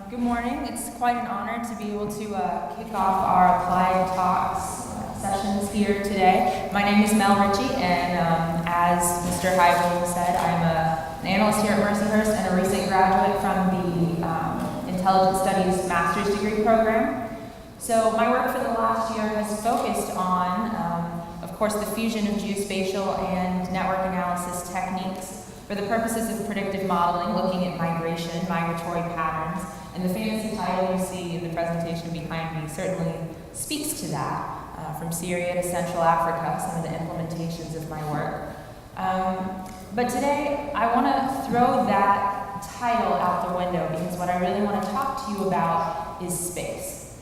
Good morning. It's quite an honor to be able to kick off our Applied Talks sessions here today. My name is Melonie Richey, and as Mr. Heibel said, I'm an analyst here at Mercyhurst and a recent graduate from the Intelligence Studies Master's Degree Program. So my work for the last year has focused on, of course, the fusion of geospatial and network analysis techniques for the purposes of predictive modeling, looking at migration, migratory patterns, and the fancy title you see in the presentation behind me certainly speaks to that, from Syria to Central Africa, some of the implementations of my work. But today, I want to throw that title out the window because what I really want to talk to you about is space.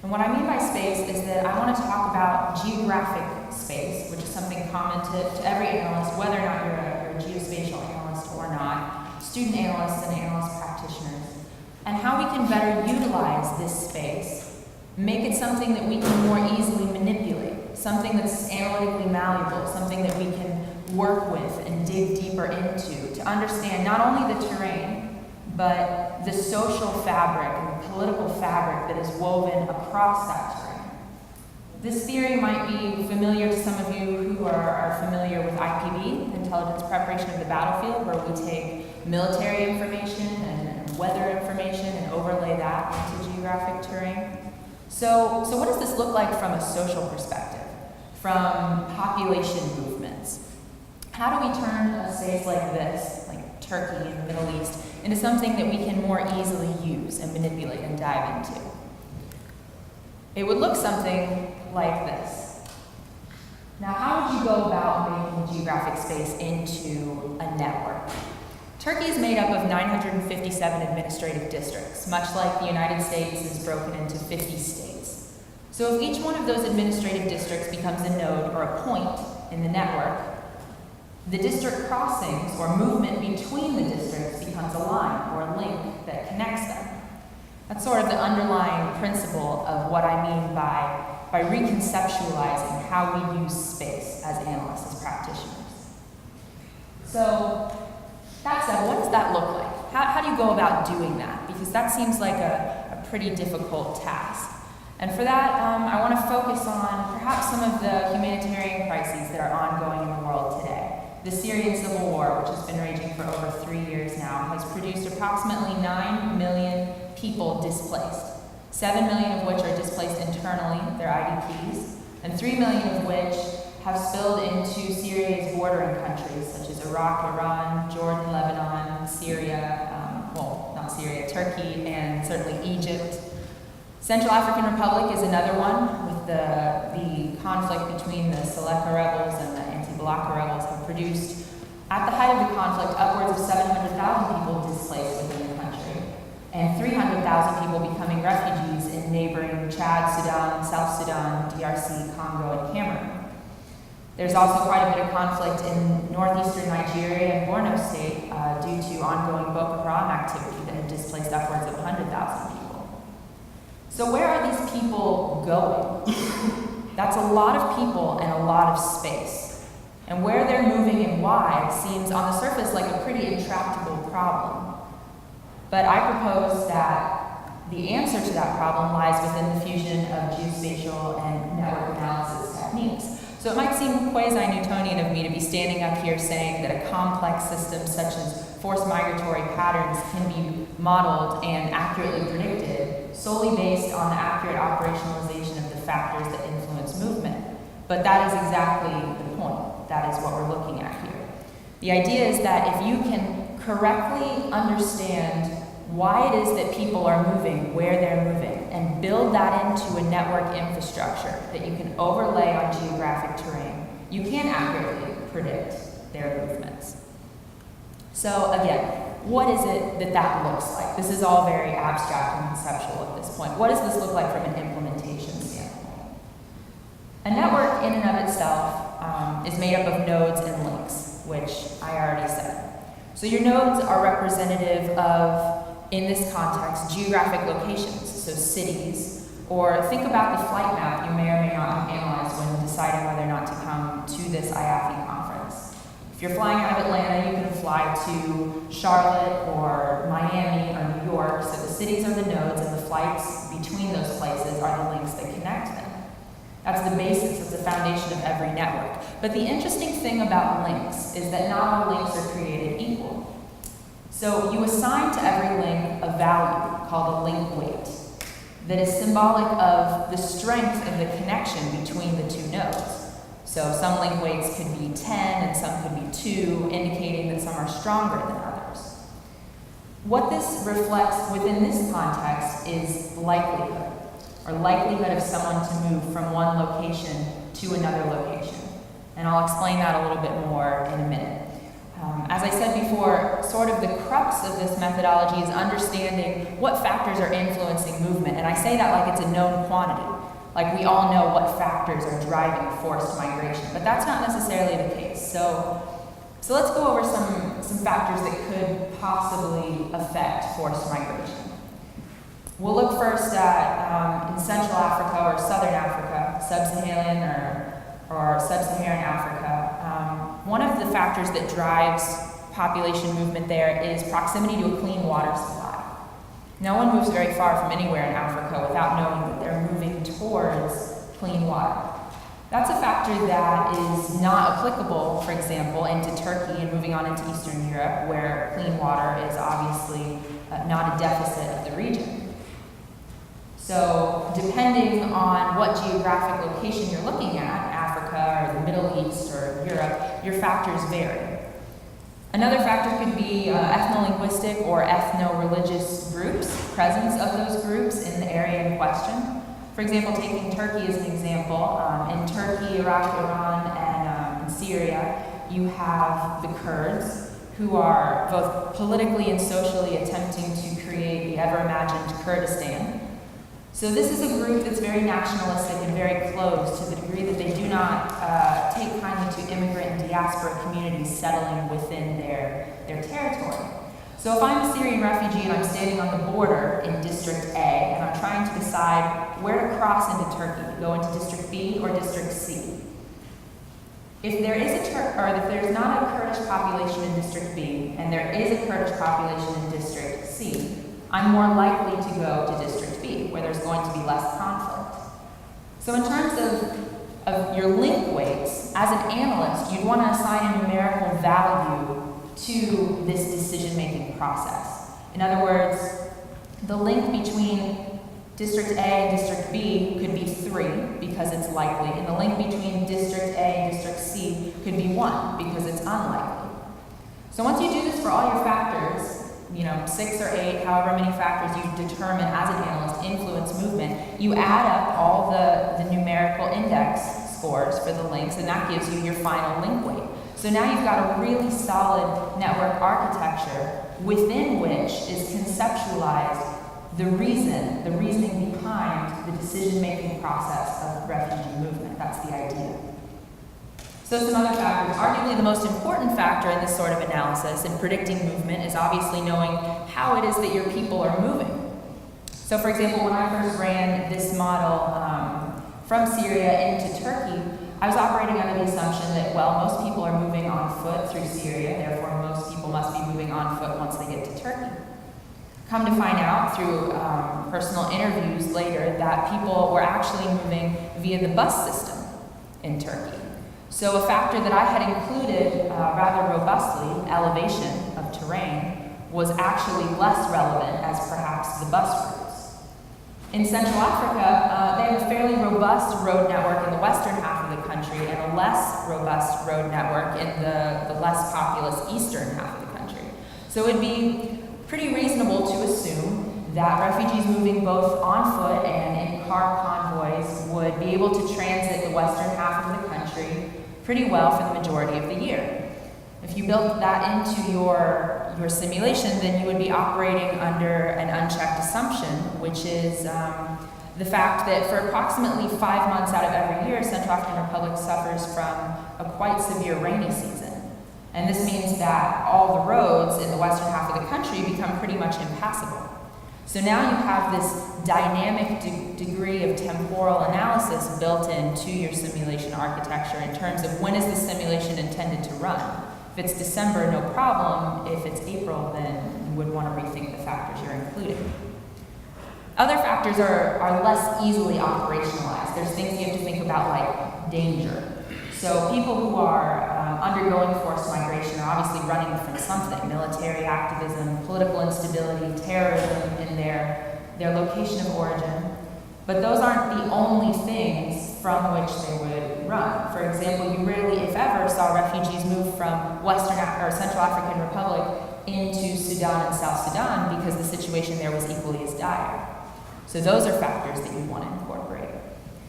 And what I mean by space is that I want to talk about geographic space, which is something common to every analyst, whether or not you're a geospatial analyst or not, student analysts and analyst practitioners, and how we can better utilize this space, make it something that we can more easily manipulate, something that's analytically malleable, something that we can work with and dig deeper into to understand not only the terrain, but the social fabric and the political fabric that is woven across that terrain. This theory might be familiar to some of you who are familiar with IPB, Intelligence Preparation of the Battlefield, where we take military information and weather information and overlay that into geographic terrain. So what does this look like from a social perspective, from population movements? How do we turn a space like this, like Turkey in the Middle East, into something that we can more easily use and manipulate and dive into? It would look something like this. Now, how would you go about making geographic space into a network? Turkey is made up of 957 administrative districts, much like the United States is broken into 50 states. So if each one of those administrative districts becomes a node or a point in the network, the district crossings or movement between the districts becomes a line or a link that connects them. That's sort of the underlying principle of what I mean by reconceptualizing how we use space as analysts, as practitioners. So, that said, what does that look like? How do you go about doing that? Because that seems like a pretty difficult task. And for that, I want to focus on perhaps some of the humanitarian crises that are ongoing in the world today. The Syrian civil war, which has been raging for over 3 years now, has produced approximately 9 million people displaced. 7 million of which are displaced internally, they're IDPs, and 3 million of which have spilled into Syria's bordering countries, such as Iraq, Iran, Jordan, Lebanon, Syria, Turkey, and certainly Egypt. Central African Republic is another one, with the conflict between the Seleka rebels and the anti-Balaka rebels have produced, at the height of the conflict, upwards of 700,000 people displaced within the country, and 300,000 people becoming refugees in neighboring Chad, Sudan, South Sudan, DRC, Congo, and Cameroon. There's also quite a bit of conflict in northeastern Nigeria and Borno State due to ongoing Boko Haram activity that have displaced upwards of 100,000 people. So where are these people going? That's a lot of people and a lot of space. And where they're moving and why seems on the surface like a pretty intractable problem. But I propose that the answer to that problem lies within the fusion of geospatial and network analysis techniques. So it might seem quasi-Newtonian of me to be standing up here saying that a complex system such as forced migratory patterns can be modeled and accurately predicted solely based on the accurate operationalization of the factors that influence movement. But that is exactly the point. That is what we're looking at here. The idea is that if you can correctly understand why it is that people are moving, where they're moving, and build that into a network infrastructure that you can overlay on geographic terrain, you can accurately predict their movements. So again, what is it that looks like? This is all very abstract and conceptual at this point. What does this look like from an implementation standpoint? A network in and of itself is made up of nodes and links, which I already said. So your nodes are representative of, in this context, geographic locations, so cities, or think about the flight map you may or may not have analyzed when deciding whether or not to come to this IAFIE conference. If you're flying out of Atlanta, you can fly to Charlotte or Miami or New York, so the cities are the nodes and the flights between those places are the links that connect them. That's the basis, it's the foundation of every network. But the interesting thing about links is that not all links are created equal. So you assign to every link a value called a link weight that is symbolic of the strength of the connection between the two nodes. So some link weights could be 10 and some could be 2, indicating that some are stronger than others. What this reflects within this context is likelihood, or likelihood of someone to move from one location to another location. And I'll explain that a little bit more in a minute. As I said before, sort of the crux of this methodology is understanding what factors are influencing movement. And I say that like it's a known quantity. Like we all know what factors are driving forced migration, but that's not necessarily the case. So let's go over some factors that could possibly affect forced migration. We'll look first at in Central Africa or Southern Africa, Sub-Saharan or Sub-Saharan Africa. One of the factors that drives population movement there is proximity to a clean water supply. No one moves very far from anywhere in Africa without knowing that they're moving towards clean water. That's a factor that is not applicable, for example, into Turkey and moving on into Eastern Europe, where clean water is obviously not a deficit of the region. So depending on what geographic location you're looking at, Africa or the Middle East or Europe, your factors vary. Another factor could be ethno-linguistic or ethno-religious groups, presence of those groups in the area in question. For example, taking Turkey as an example, in Turkey, Iraq, Iran, and Syria, you have the Kurds, who are both politically and socially attempting to create the ever-imagined Kurdistan. So this is a group that's very nationalistic and very close to the degree that they do not take kindly to immigrant and diaspora communities settling within their territory. So if I'm a Syrian refugee and I'm standing on the border in District A and I'm trying to decide where to cross into Turkey, go into District B or District C. If there is if there's not a Kurdish population in District B and there is a Kurdish population in District C, I'm more likely to go to District B, where there's going to be less conflict. So in terms of your link weights, as an analyst, you'd want to assign a numerical value to this decision-making process. In other words, the link between District A and District B could be 3 because it's likely, and the link between District A and District C could be 1 because it's unlikely. So once you do this for all your factors, 6 or 8, however many factors you determine as an analyst influence movement, you add up all the numerical index scores for the links, and that gives you your final link weight. So now you've got a really solid network architecture within which is conceptualized the reasoning behind the decision-making process of refugee movement. That's the idea. So some other factors. Arguably the most important factor in this sort of analysis in predicting movement is obviously knowing how it is that your people are moving. So for example, when I first ran this model from Syria into Turkey, I was operating under the assumption that, well, most people are moving on foot through Syria, therefore most people must be moving on foot once they get to Turkey. Come to find out through personal interviews later that people were actually moving via the bus system in Turkey. So a factor that I had included rather robustly, elevation of terrain, was actually less relevant as perhaps the bus routes. In Central Africa, they have a fairly robust road network in the western half of the country and a less robust road network in the less populous eastern half of the country. So it'd be pretty reasonable to assume that refugees moving both on foot and in car convoys would be able to transit the western half of the country pretty well for the majority of the year. If you built that into your simulation, then you would be operating under an unchecked assumption, which is the fact that for approximately 5 months out of every year, Central African Republic suffers from a quite severe rainy season. And this means that all the roads in the western half of the country become pretty much impassable. So now you have this dynamic degree of temporal analysis built into your simulation architecture in terms of when is the simulation intended to run. If it's December, no problem. If it's April, then you would want to rethink the factors you're including. Other factors are less easily operationalized. There's things you have to think about like danger. So people who are undergoing forced migration are obviously running from something: military activism, political instability, terrorism in their location of origin. But those aren't the only things from which they would run. For example, you rarely, if ever, saw refugees move from Central African Republic into Sudan and South Sudan because the situation there was equally as dire. So those are factors that you want to incorporate.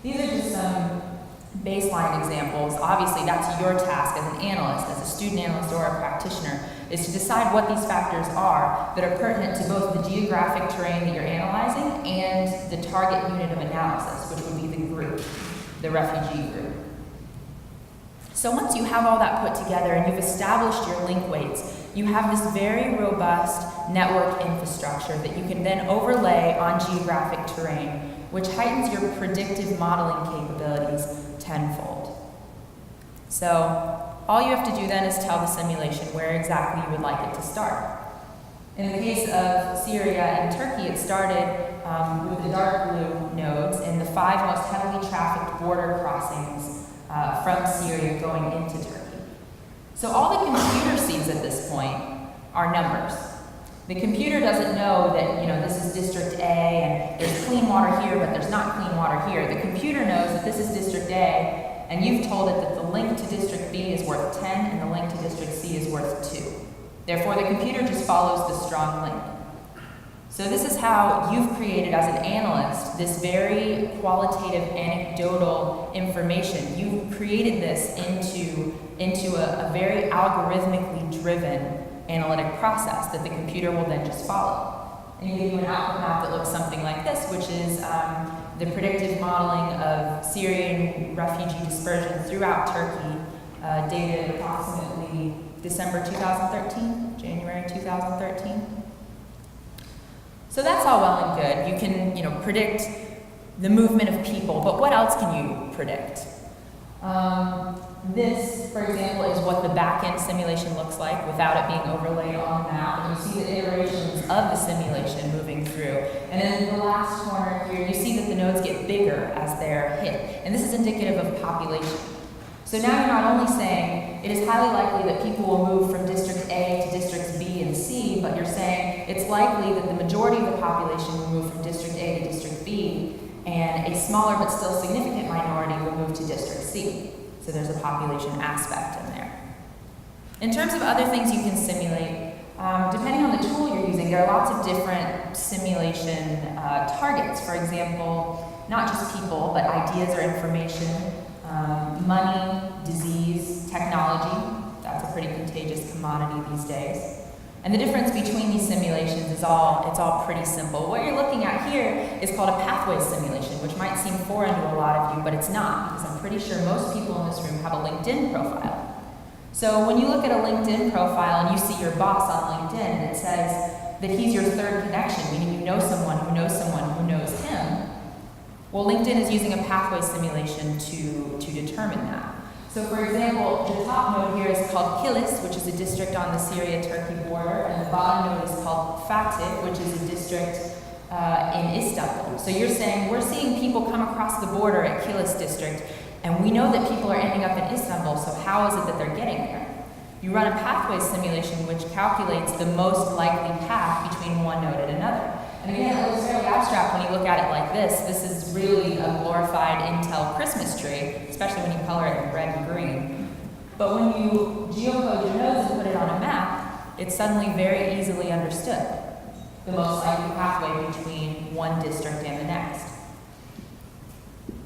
These are just some baseline examples. Obviously, that's your task as an analyst, as a student analyst or a practitioner, is to decide what these factors are that are pertinent to both the geographic terrain that you're analyzing and the target unit of analysis, which would be the group, the refugee group. So once you have all that put together and you've established your link weights, you have this very robust network infrastructure that you can then overlay on geographic terrain, which heightens your predictive modeling capabilities tenfold. So all you have to do then is tell the simulation where exactly you would like it to start. In the case of Syria and Turkey, it started with the dark blue nodes in the 5 most heavily trafficked border crossings from Syria going into Turkey. So all the computer sees at this point are numbers. The computer doesn't know that, this is District A and there's clean water here, but there's not clean water here. The computer knows that this is District A, and you've told it that the link to District B is worth 10 and the link to District C is worth 2. Therefore, the computer just follows the strong link. So this is how you've created, as an analyst, this very qualitative, anecdotal information. You've created this into a very algorithmically driven analytic process that the computer will then just follow. And you give you an output map that looks something like this, which is the predictive modeling of Syrian refugee dispersion throughout Turkey, dated approximately December 2013, January 2013. So that's all well and good. You can, predict the movement of people, but what else can you predict? This, for example, is what the back-end simulation looks like without it being overlaid on the map. And you see the iterations of the simulation moving through. And then in the last corner here, you see that the nodes get bigger as they're hit. And this is indicative of population. So now you're not only saying it is highly likely that people will move from District A to Districts B and C, but you're saying it's likely that the majority of the population will move from District A to District B, and a smaller but still significant minority will move to District C. So there's a population aspect in there. In terms of other things you can simulate, depending on the tool you're using, there are lots of different simulation targets. For example, not just people, but ideas or information, money, disease, technology. That's a pretty contagious commodity these days. And the difference between these simulations is it's all pretty simple. What you're looking at here is called a pathway simulation, which might seem foreign to a lot of you, but it's not, because I'm pretty sure most people in this room have a LinkedIn profile. So when you look at a LinkedIn profile and you see your boss on LinkedIn and it says that he's your third connection, meaning you know someone who knows someone who knows him, well, LinkedIn is using a pathway simulation to determine that. So for example, the top node here is called Kilis, which is a district on the Syria-Turkey border, and the bottom node is called Fatih, which is a district in Istanbul. So you're saying, we're seeing people come across the border at Kilis district, and we know that people are ending up in Istanbul, so how is it that they're getting there? You run a pathway simulation which calculates the most likely path between one node and another. And again, it looks fairly abstract when you look at it like this. This is really a glorified Intel Christmas tree, especially when you color it in red and green. But when you geocode your nodes and put it on a map, it's suddenly very easily understood, the most likely pathway between one district and the next.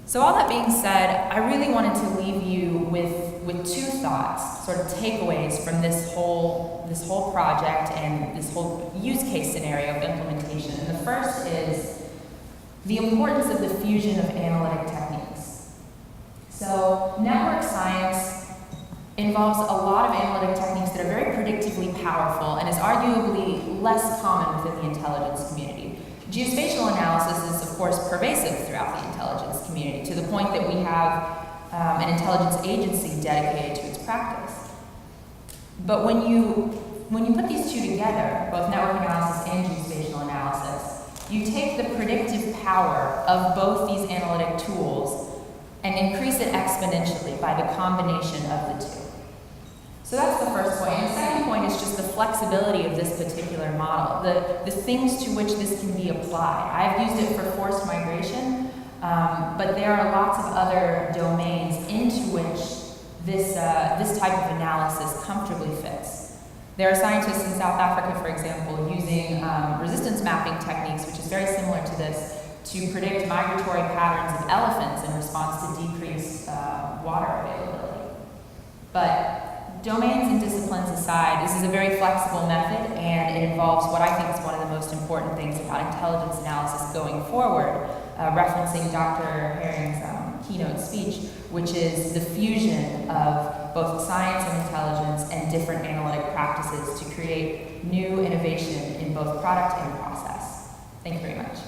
So all that being said, I really wanted to leave you with two thoughts, sort of takeaways from this whole project and this whole use case scenario of implementation. And the first is the importance of the fusion of analytic techniques. So network science involves a lot of analytic techniques that are very predictively powerful and is arguably less common within the intelligence community. Geospatial analysis is, of course, pervasive throughout the intelligence community, to the point that we have an intelligence agency dedicated to its practice. But when you put these two together, both network analysis and geospatial analysis, you take the predictive power of both these analytic tools and increase it exponentially by the combination of the two. So that's the first point. And the second point is just the flexibility of this particular model, the things to which this can be applied. I've used it for forced migration, but there are lots of other domains into which this type of analysis comfortably fits. There are scientists in South Africa, for example, using resistance mapping techniques, which is very similar to this, to predict migratory patterns of elephants in response to decreased water availability. But domains and disciplines aside, this is a very flexible method, and it involves what I think is one of the most important things about intelligence analysis going forward, referencing Dr. Herring's keynote speech, which is the fusion of both science and intelligence and different analytic practices to create new innovation in both product and process. Thank you very much.